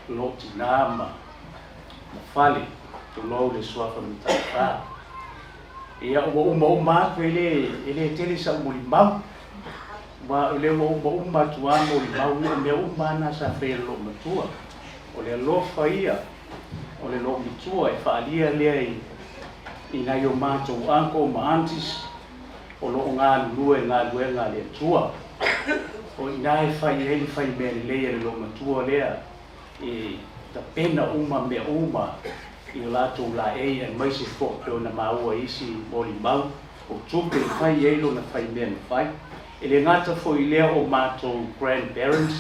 lo tinama fale to lo le suafa mitafa ia uma ele tele sa mulimau ma le uma tuano limau me uma na sa felo matua o le lofa ia o le lo mitua e faalia le ina yo mato anko ma antis o lo ngā lue ngā le tua o ina e fai me le lo matua lea e ta pena uma me uma i lato la e mai se fo pe na maua isi moli mau o tupe fai e lo na fai me fai e le ngata fo i lea o mato grandparents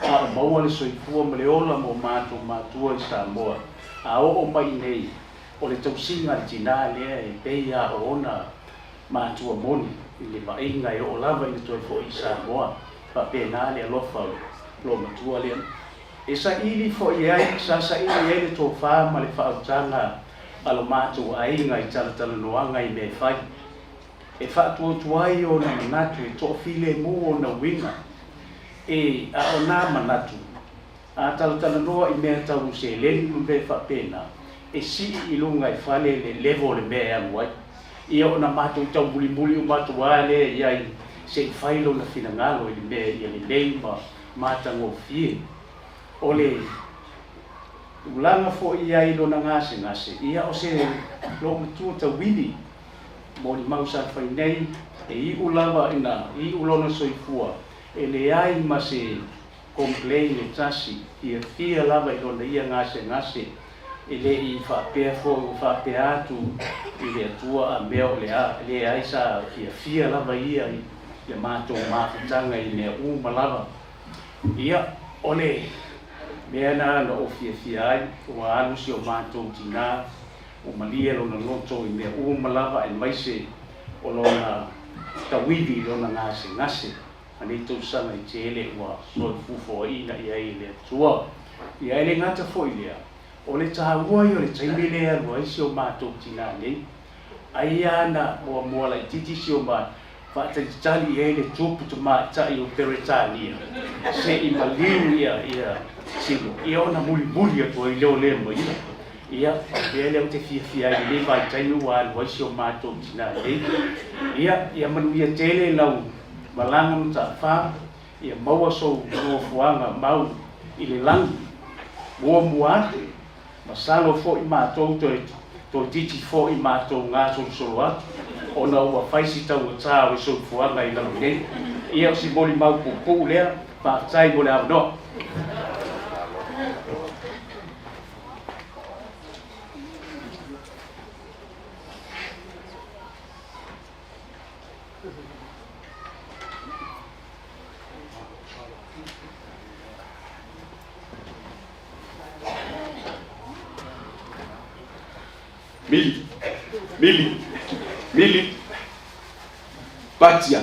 a maua le soifua ma le ola mo mato matua i Samoa a o mai nei o le tausinga tina lea e peia o ona matua moni i le mainga e o lava i le toi fo i Samoa pa pena le alofa lo matua lea e sa ili fo i ai sa ili e le tofa ma le whautanga alo matua ainga i talatala noanga i me fai e whaatua tuai o na manatu e to'ofile mu o na winga e a o na manatu a talatala noa i mea tau se leni mbe whapena e si i lunga i fale le levo le mea amuai ia o na matua tau muli o matua le iai se i whailo na finangalo i le mea i le leima matango fie o le ulanga fo ia i lona ngase ia o se lo matua ta wini mo ni mausa fai nei e i ulava ina i ulona soifua e le ai ma se complain e tasi i e fia lava i lona ia ngase e le i whapea fo whapea atu i le atua a mea o le ai sa fia lava ia i le mātou mawhitanga i mea lava ia o le mea na o fia ai o alusi o mātou tina o malia lona loto i mea lava e maise o lona tawivi lona ngase ani tausanga i te ele ua soi fufo ina ia i le atua ia ele ngata fo i lea o le tahua i o le taimele alua isi o mātou tina nei ai ana mua lai titisi o ma whaatatitali e le tupu tu tai o Peretania se i maliu ia sino ia ona muli atua i leo mo ia ia leo te fia i le vai tainu wa alua isi o mātou tina nei ia manu ia tele lau malanga mta wha ia maua so fuanga mau i le langi mua masalo fo i mātou to titi fo i mātou ngā solo atu ona ua faisi tau o tā o so fuanga i lau nei ia o si moli mau pupu lea whaatai mo le avno Mili Batia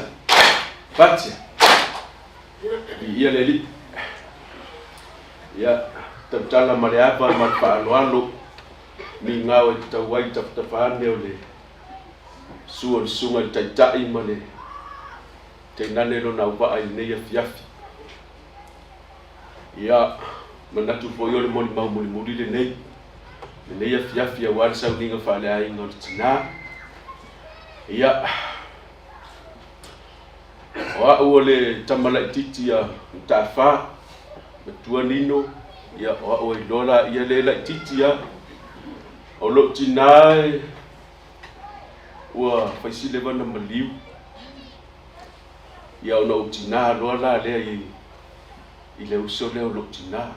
ia leli ia tatala mareapa marpaaloalo mi ngau e tawai tafane o le sua le sunga le taitai ma le teinane lo na upa ai nei afiafi ia manatu foi o le moli maumuli le nei nei afiafi a wal sauninga fale ai ngor tina ia o le tamala titi ya tafa tua nino ia o lola ia le la titi ya o lo tina wa faisi le bana maliu ia o no tina lola le i le uso le o lo tina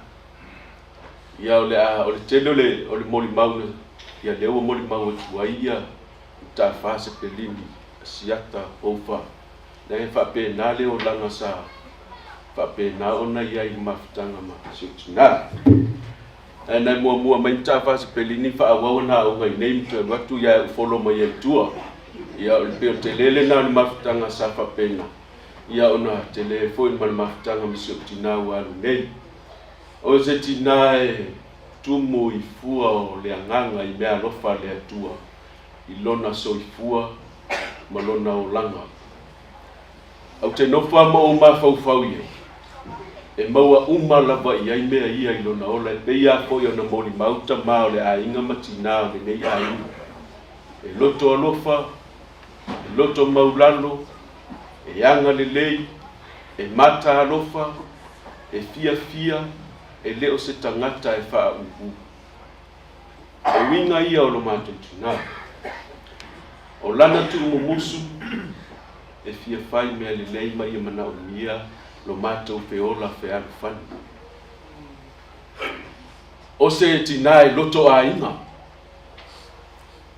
ia o le telo le o le moli mau ia le o moli mau tua ia tafa se pelini siata ofa na e whapena le o langa sa whapena ona ia i mawhitanga ma siutina e nai mua mai tafa se pelini whaawau na o ngai nei mtua watu ia ufolo mai e tua ia o peo te lele na o ni mawhitanga sa whapena ia ona te le foin ma mawhitanga ma siutina waru nei o se tina e tumu i fua o le anganga i mea lofa le atua i lona so i fua ma lona o langa au te nofa mo o mawhauwhau ia e maua uma lava i ai mea ia i lona ola e peia ko i ona moli mauta mao le ainga matina o le nei ainga e loto alofa e loto maulalo e anga le lei e mata alofa e fia e leo se tangata e wha uhu e winga ia o lo mātou tina o lana tu umusu e fia fai mea le lei mai e mana o mia lo mātou feola fe alufani o se tina e loto a inga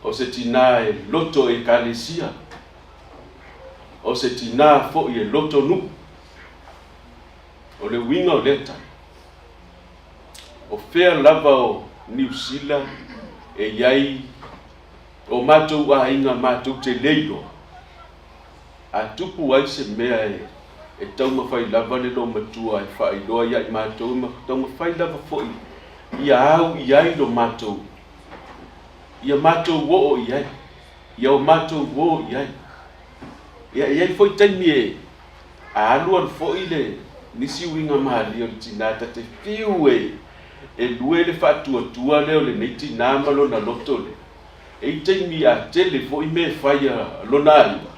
o se tina e loto e kalesia o se tina fo i e loto nu o le winga o leta o fea lava o New Zealand e iai o mātou a inga mātou te leilo a tupu ai se mea e tau mawhai lava le lo matua e whai loa iai mātou tau mawhai lava fo ia au iai lo mātou ia mātou wo o iai ia o mātou wo o iai ia iai foi taimi e a aluan fo i le nisi winga mahali o le tinata te fiu e lue le whatuatua leo le neiti nāmalo na loto le e i taimi a tele fo i me whai a lona ainga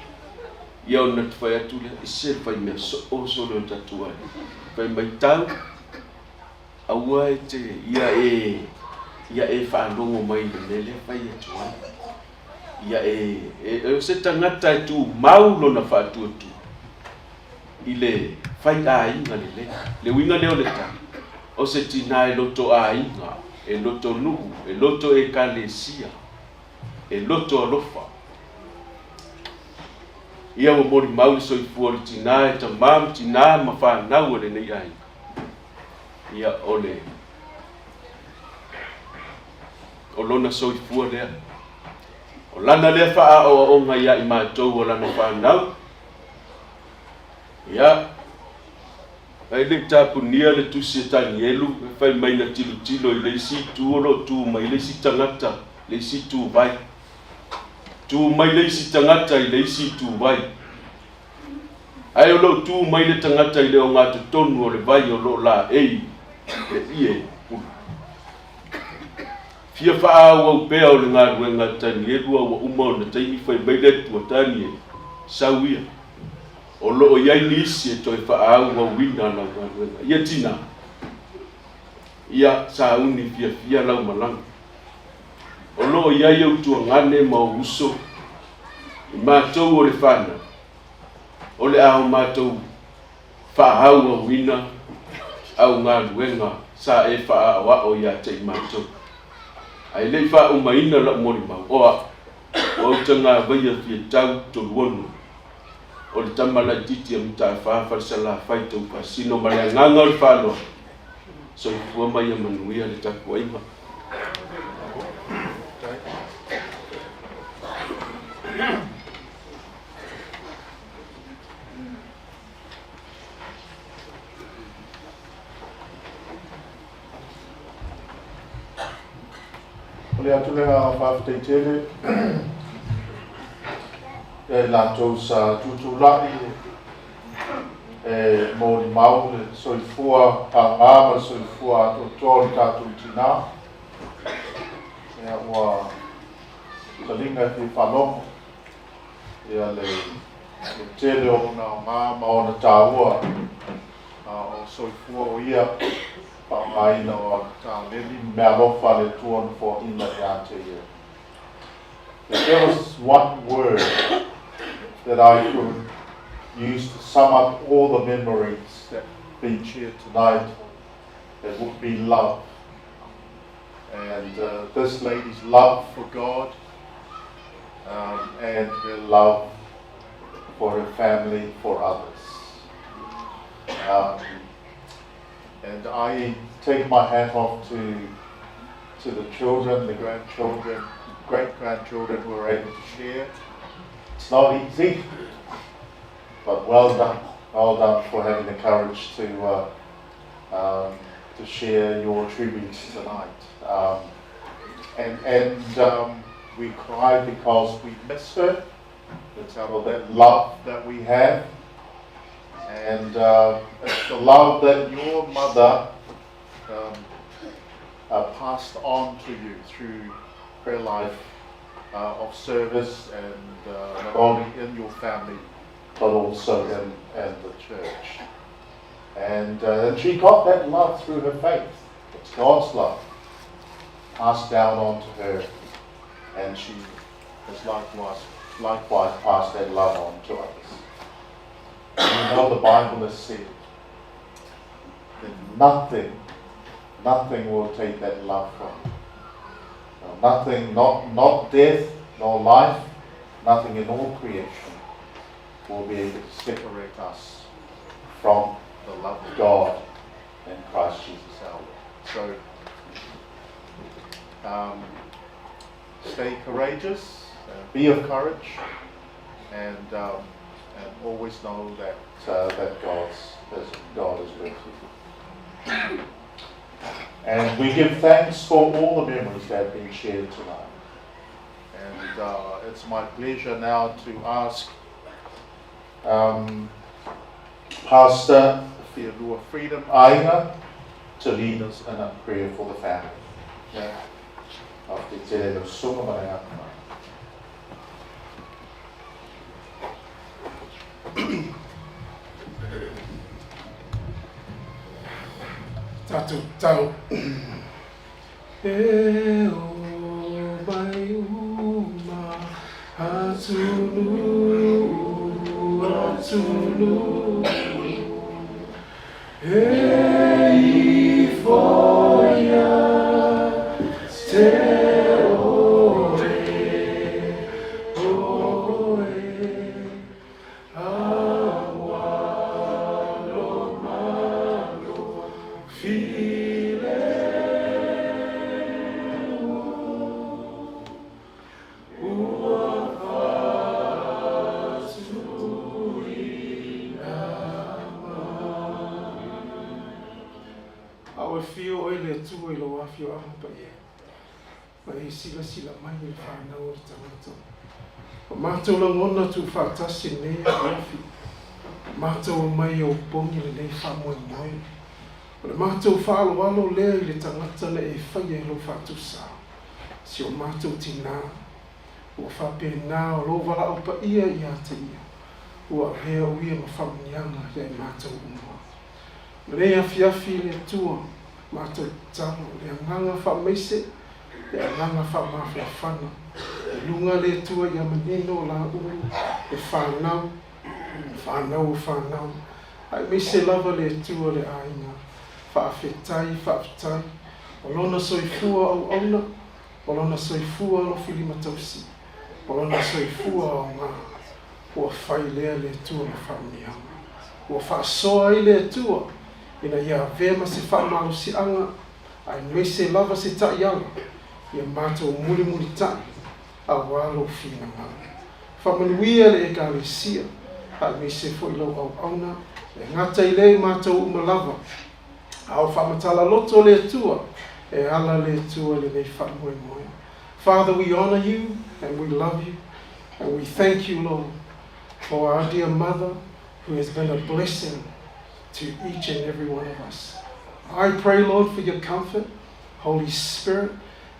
ia o na tu whai atu le e se whai mea so leo tatua whai mai tau aua e te ia e whaanongo mai le mele whai atua ia e se tangata e tu maulo na whatuatua i le whai a inga le winga leo le ta o se tina e loto a inga e loto nuhu e loto e kalesia e loto alofa ia o mori mauli soifua le tina e tamam tina ma whanau le nei ai ia ole o lona soifua lea o lana lea wha o onga ia i mātou o lana whanau ia ai le tapunia le tusi e tani elu e whai mai na tilo i le si tu o lo tu mai le si tangata le si tu vai tu mai le si tangata i le si tu vai ai o lo tu mai le tangata i le o ngātu tonu o le vai o lo la e ie fia wha au pea o le ngā ruenga tani elu au umau na taimi whai mai le tua tani e sauia o loo iai nisi e toi whaau wa wina lau ngā ia tina ia sa uni fia lau malang o loo iai au tua ngane mau uso i mātou o le whana o le au mātou whaau wa wina au ngā luenga sa e whaau a o ia te i mātou ai le whaau maina lau mori mau oa o Autagavaia fia tau toluonu o le tamala titi a mta Falesalafai Taufa'asino'i'uputu'uoleatunu'u ma le nganga o le whaloa so i fua mai a manuia le taku aima o le atulega whawhataitele e lātou sa tutula'i e mōri mau le soifua a ma soifua atotoa le tātou tina e ua talinga ki whanongo ia le tele o na o ngā ma o na tāua o soifua o ia pa'aina o tā leli mea lofa le tuon fo ina e ate ia. If there was one word that I could use to sum up all the memories that have been shared tonight, it would be love. And this lady's love for God and her love for her family, for others. And I take my hat off to the children, the grandchildren, great-grandchildren who were able to share. It's not easy, but well done for having the courage to share your tributes tonight. And we cry because we miss her. It's out of that love that we have. And it's the love that your mother passed on to you through her life of service, and not only in your family, but also in the church. And she got that love through her faith. It's God's love passed down onto her, and she has likewise passed that love on to us. And you know the Bible has said that nothing will take that love from you. Nothing, not death, nor life, nothing in all creation will be able to separate us from the love of God and Christ Jesus our Lord. So, stay courageous, be of courage, and always know that God is with you. And we give thanks for all the memories that have been shared tonight. And it's my pleasure now to ask Pastor Theodore Freedom Aiga to lead us in a prayer for the family. Yeah. After today, the summer mananga. Tatu tau e o mai uma atunu e I foia te oe awalo malo file ua Awe fio o ele tu e lo afio a pa ia. Ma e sila mai e whanau o tamato. O mātou la ngona tu whātasi nei a afi. Mātou mai o pongi le nei whamoe moi. O le mātou whaalo lea I le tangata na e whai e lo whātusa. Si o mātou tina. O whapena o lo wala o pa ia I ata ia. Ua rea uia ma whamunianga ia I mātou umua. Rea fiafi le tua, mātou talo, le anganga whameise, le anganga whamawhiawhana. Le lunga le tua ia manino la uru, le whanau. Ai meise lava le tua le ainga, whaafetai, o lona soifua au auna, o lona soifua lo whilima tausi, o lona soifua au ngā, ua whai lea le tua le whaunianga, ua whaasoa I le tua, ina ia vema se whamalo si anga, ai meise lava se taianga, ia mātou muli tai, a walo whina ngā. Whamanuia le egalisia, ai meise fwilo au auna, e ngata I le mātou umalava, au whamatala loto le tua, e ala le tua le nei whamoe moe. Father, we honor you, and we love you, and we thank you, Lord, for our dear mother, who has been a blessing to each and every one of us. I pray, Lord, for your comfort, Holy Spirit,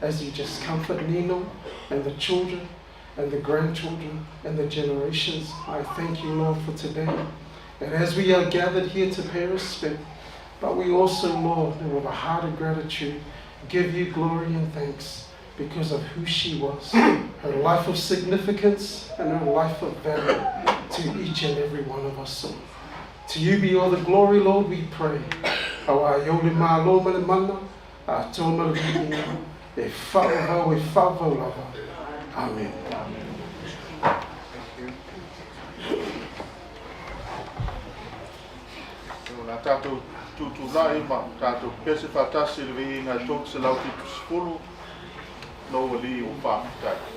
as you just comfort Nino and the children and the grandchildren and the generations. I thank you, Lord, for today. And as we are gathered here to pay respect, but we also, Lord, with a heart of gratitude, give you glory and thanks because of who she was, her life of significance and her life of value to each and every one of us, Lord. To you be all the glory, Lord, we pray. Awa yole malo male mana, a toma lina, e whava lava. Amen. Nā tātou tūtulai ma tātou pese whātasi le vi ngā tōk se lau tipu spulu, no li o whāmutai.